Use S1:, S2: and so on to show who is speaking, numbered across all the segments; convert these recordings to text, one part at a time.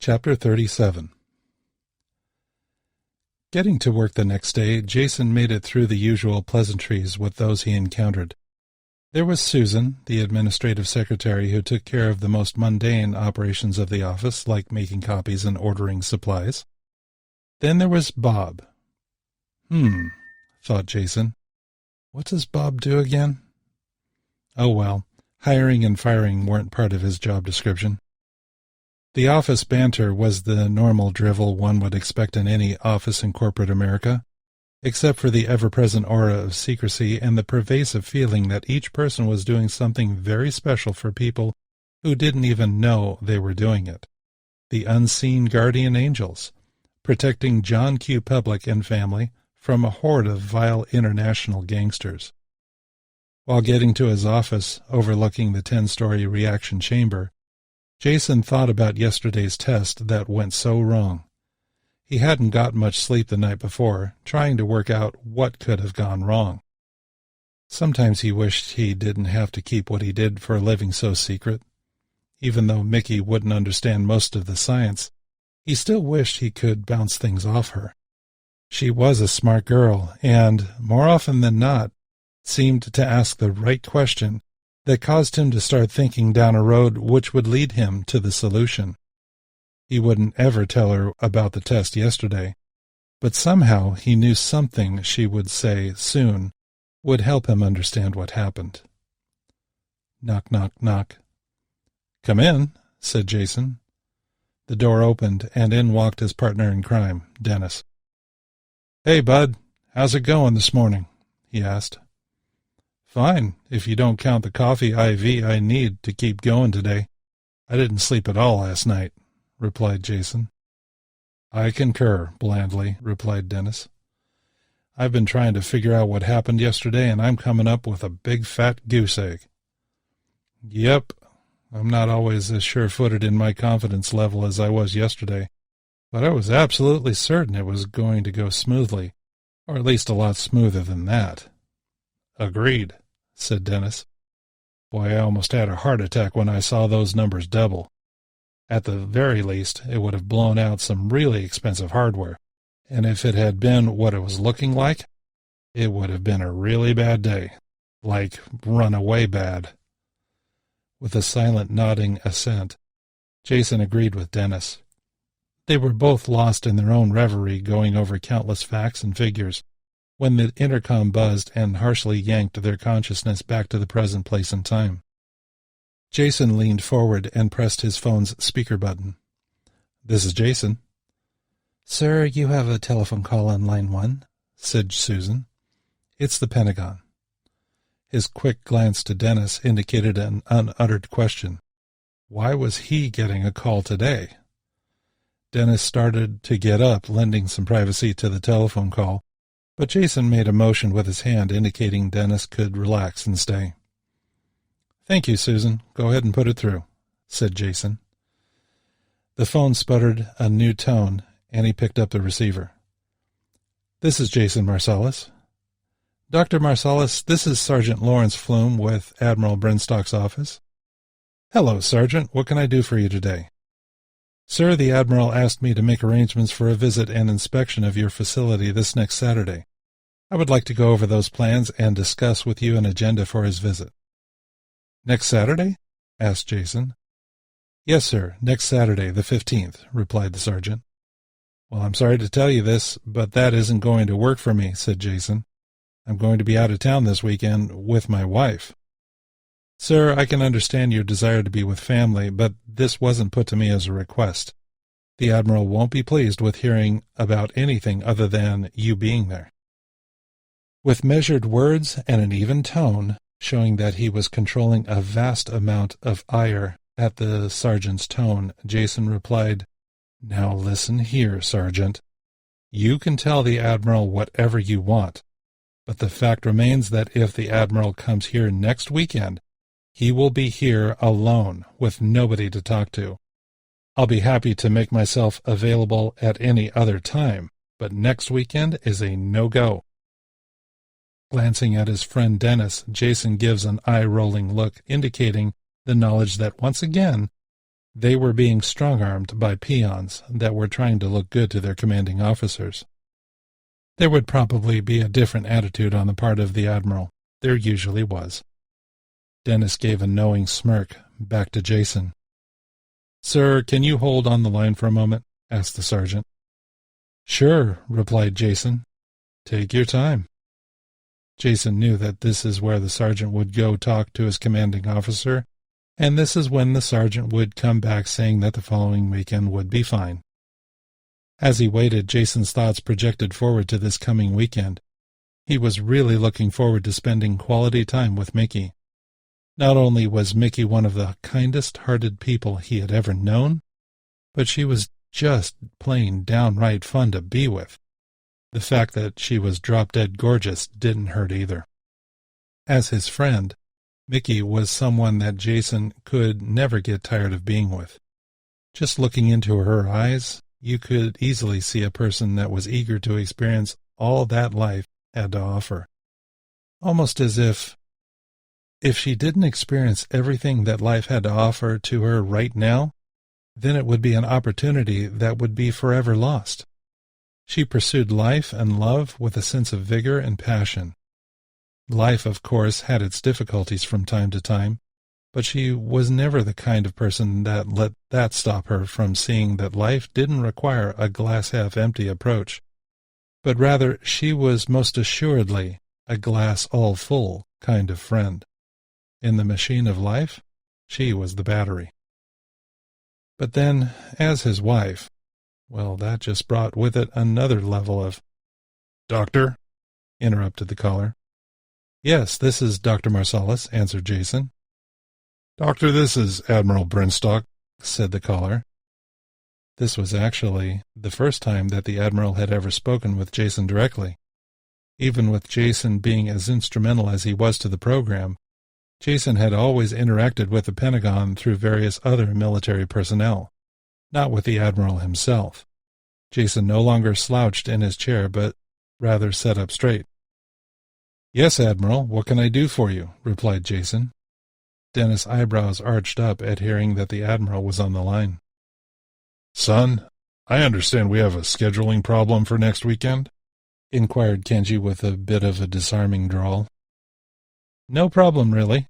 S1: Chapter 37. Getting to work the next day, Jason made it through the usual pleasantries with those he encountered. There was Susan, the administrative secretary who took care of the most mundane operations of the office, like making copies and ordering supplies. Then there was Bob. Thought Jason. What does Bob do again? Oh well, hiring and firing weren't part of his job description. The office banter was the normal drivel one would expect in any office in corporate America, except for the ever-present aura of secrecy and the pervasive feeling that each person was doing something very special for people who didn't even know they were doing it. The unseen guardian angels, protecting John Q. Public and family from a horde of vile international gangsters. While getting to his office, overlooking the 10-story reaction chamber, Jason thought about yesterday's test that went so wrong. He hadn't got much sleep the night before, trying to work out what could have gone wrong. Sometimes he wished he didn't have to keep what he did for a living so secret. Even though Mickey wouldn't understand most of the science, he still wished he could bounce things off her. She was a smart girl and, more often than not, seemed to ask the right question that caused him to start thinking down a road which would lead him to the solution. He wouldn't ever tell her about the test yesterday, but somehow he knew something she would say soon would help him understand what happened. Knock, knock, knock. "Come in," said Jason. The door opened, and in walked his partner in crime, Dennis. "Hey, bud, how's it going this morning?" he asked. "Fine, if you don't count the coffee IV I need to keep going today. I didn't sleep at all last night," replied Jason. "I concur," blandly replied Dennis. "I've been trying to figure out what happened yesterday, and I'm coming up with a big fat goose egg." "Yep, I'm not always as sure-footed in my confidence level as I was yesterday, but I was absolutely certain it was going to go smoothly, or at least a lot smoother than that." "Agreed," said Dennis. "Boy, I almost had a heart attack when I saw those numbers double. At the very least, it would have blown out some really expensive hardware, and if it had been what it was looking like, it would have been a really bad day, like runaway bad." With a silent nodding assent, Jason agreed with Dennis. They were both lost in their own reverie, going over countless facts and figures, when the intercom buzzed and harshly yanked their consciousness back to the present place and time. Jason leaned forward and pressed his phone's speaker button. "This is Jason." "Sir, you have a telephone call on line 1, said Susan. "It's the Pentagon." His quick glance to Dennis indicated an unuttered question. Why was he getting a call today? Dennis started to get up, lending some privacy to the telephone call, but Jason made a motion with his hand indicating Dennis could relax and stay. "Thank you, Susan. Go ahead and put it through," said Jason. The phone sputtered a new tone, and he picked up the receiver. "This is Jason Marsalis." "Dr. Marsalis, this is Sergeant Lawrence Flume with Admiral Brinstock's office." "Hello, Sergeant. What can I do for you today?" "Sir, the Admiral asked me to make arrangements for a visit and inspection of your facility this next Saturday. I would like to go over those plans and discuss with you an agenda for his visit." "Next Saturday?" asked Jason. "Yes, sir, next Saturday, the 15th, replied the sergeant. "Well, I'm sorry to tell you this, but that isn't going to work for me," said Jason. "I'm going to be out of town this weekend with my wife." "Sir, I can understand your desire to be with family, but this wasn't put to me as a request. The Admiral won't be pleased with hearing about anything other than you being there." With measured words and an even tone, showing that he was controlling a vast amount of ire at the sergeant's tone, Jason replied, "Now listen here, Sergeant. You can tell the Admiral whatever you want, but the fact remains that if the Admiral comes here next weekend, he will be here alone, with nobody to talk to. I'll be happy to make myself available at any other time, but next weekend is a no-go." Glancing at his friend Dennis, Jason gives an eye-rolling look, indicating the knowledge that once again They were being strong-armed by peons that were trying to look good to their commanding officers. There would probably be a different attitude on the part of the admiral. There usually was. Dennis gave a knowing smirk back to Jason. "Sir, can you hold on the line for a moment?" asked the sergeant. "Sure," replied Jason. "Take your time." Jason knew that this is where the sergeant would go talk to his commanding officer, and this is when the sergeant would come back saying that the following weekend would be fine. As he waited, Jason's thoughts projected forward to this coming weekend. He was really looking forward to spending quality time with Mickey. Not only was Mickey one of the kindest-hearted people he had ever known, but she was just plain downright fun to be with. The fact that she was drop-dead gorgeous didn't hurt either. As his friend, Mickey was someone that Jason could never get tired of being with. Just looking into her eyes, you could easily see a person that was eager to experience all that life had to offer. Almost as if she didn't experience everything that life had to offer to her right now, then it would be an opportunity that would be forever lost. She pursued life and love with a sense of vigor and passion. Life, of course, had its difficulties from time to time, but she was never the kind of person that let that stop her from seeing that life didn't require a glass-half-empty approach, but rather she was most assuredly a glass-all-full kind of friend. In the machine of life, she was the battery. But then, as his wife, well, that just brought with it another level of— "Doctor?" interrupted the caller. "Yes, this is Dr. Marsalis," answered Jason. "Doctor, this is Admiral Brinstock," said the caller. This was actually the first time that the Admiral had ever spoken with Jason directly. Even with Jason being as instrumental as he was to the program, Jason had always interacted with the Pentagon through various other military personnel, not with the Admiral himself. Jason no longer slouched in his chair, but rather sat up straight. "Yes, Admiral, what can I do for you?" replied Jason. Dennis' eyebrows arched up at hearing that the Admiral was on the line. "Son, I understand we have a scheduling problem for next weekend?" inquired Kenji with a bit of a disarming drawl. "No problem, really.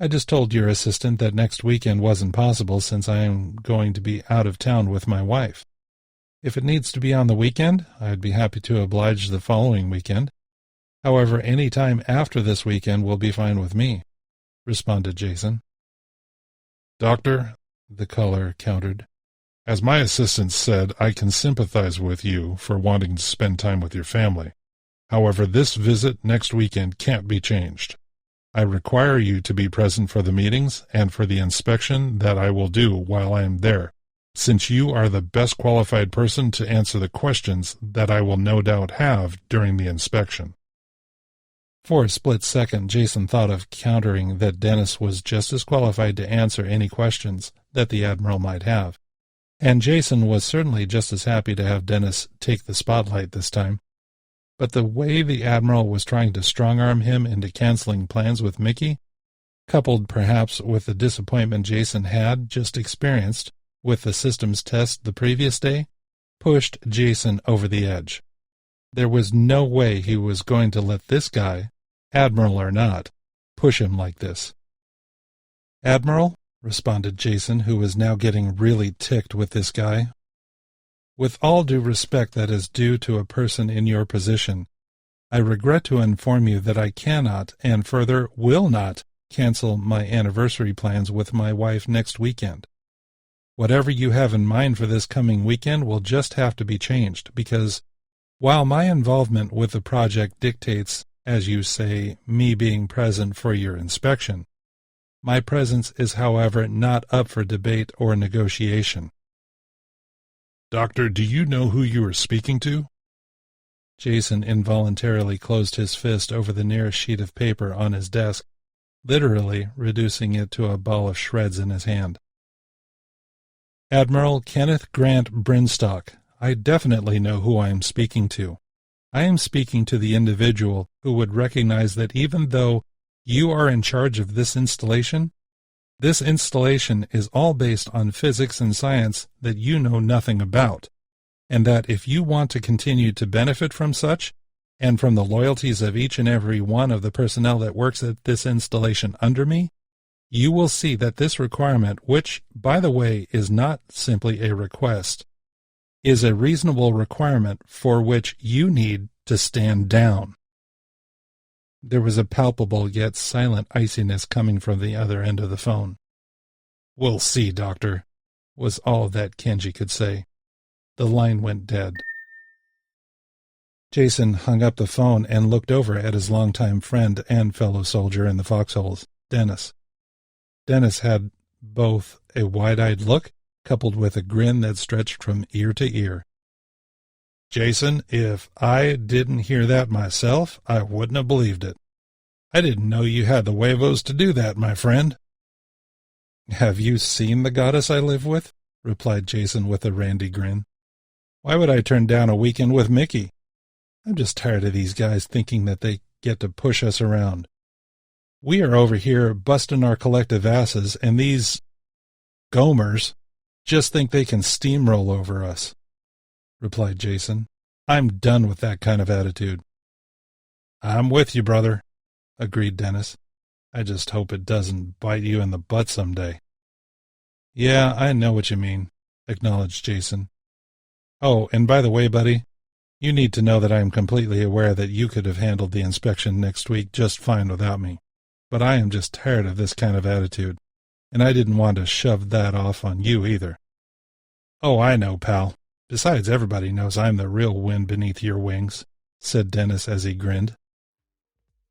S1: I just told your assistant that next weekend wasn't possible since I am going to be out of town with my wife. If it needs to be on the weekend, I'd be happy to oblige the following weekend. However, any time after this weekend will be fine with me," responded Jason. "Doctor," the caller countered, "as my assistant said, I can sympathize with you for wanting to spend time with your family. However, this visit next weekend can't be changed. I require you to be present for the meetings and for the inspection that I will do while I am there, since you are the best qualified person to answer the questions that I will no doubt have during the inspection." For a split second, Jason thought of countering that Dennis was just as qualified to answer any questions that the Admiral might have, and Jason was certainly just as happy to have Dennis take the spotlight this time. But the way the Admiral was trying to strong-arm him into canceling plans with Mickey, coupled perhaps with the disappointment Jason had just experienced with the systems test the previous day, pushed Jason over the edge. There was no way he was going to let this guy, Admiral or not, push him like this. "Admiral," responded Jason, who was now getting really ticked with this guy, "with all due respect that is due to a person in your position, I regret to inform you that I cannot, and further will not, cancel my anniversary plans with my wife next weekend. Whatever you have in mind for this coming weekend will just have to be changed, because while my involvement with the project dictates, as you say, me being present for your inspection, my presence is, however, not up for debate or negotiation." "Doctor, do you know who you are speaking to?" Jason involuntarily closed his fist over the nearest sheet of paper on his desk, literally reducing it to a ball of shreds in his hand. "Admiral Kenneth Grant Brinstock, I definitely know who I am speaking to. I am speaking to the individual who would recognize that even though you are in charge of this installation, This installation is all based on physics and science that you know nothing about, and that if you want to continue to benefit from such, and from the loyalties of each and every one of the personnel that works at this installation under me, you will see that this requirement, which, by the way, is not simply a request, is a reasonable requirement for which you need to stand down. There was a palpable yet silent iciness coming from the other end of the phone. "We'll see, Doctor," was all that Kenji could say. The line went dead. Jason hung up the phone and looked over at his longtime friend and fellow soldier in the foxholes, Dennis. Dennis had both a wide-eyed look coupled with a grin that stretched from ear to ear. "Jason, if I didn't hear that myself, I wouldn't have believed it. I didn't know you had the huevos to do that, my friend." "Have you seen the goddess I live with?" replied Jason with a randy grin. "Why would I turn down a weekend with Mickey? I'm just tired of these guys thinking that they get to push us around. We are over here busting our collective asses, and these Gomers just think they can steamroll over us," replied Jason. "I'm done with that kind of attitude." "I'm with you, brother," agreed Dennis. "I just hope it doesn't bite you in the butt someday." "Yeah, I know what you mean," acknowledged Jason. "Oh, and by the way, buddy, you need to know that I am completely aware that you could have handled the inspection next week just fine without me. But I am just tired of this kind of attitude, and I didn't want to shove that off on you either." "Oh, I know, pal. Besides, everybody knows I'm the real wind beneath your wings," said Dennis as he grinned.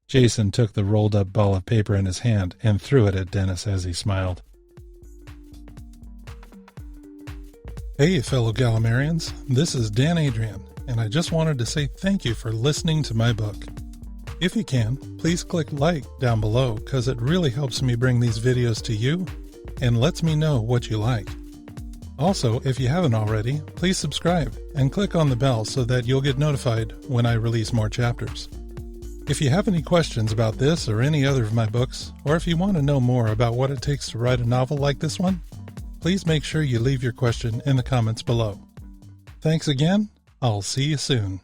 S1: Jason took the rolled-up ball of paper in his hand and threw it at Dennis as he smiled. Hey, fellow Galimarians, this is Dan Adrian, and I just wanted to say thank you for listening to my book. If you can, please click like down below because it really helps me bring these videos to you and lets me know what you like. Also, if you haven't already, please subscribe and click on the bell so that you'll get notified when I release more chapters. If you have any questions about this or any other of my books, or if you want to know more about what it takes to write a novel like this one, please make sure you leave your question in the comments below. Thanks again. I'll see you soon.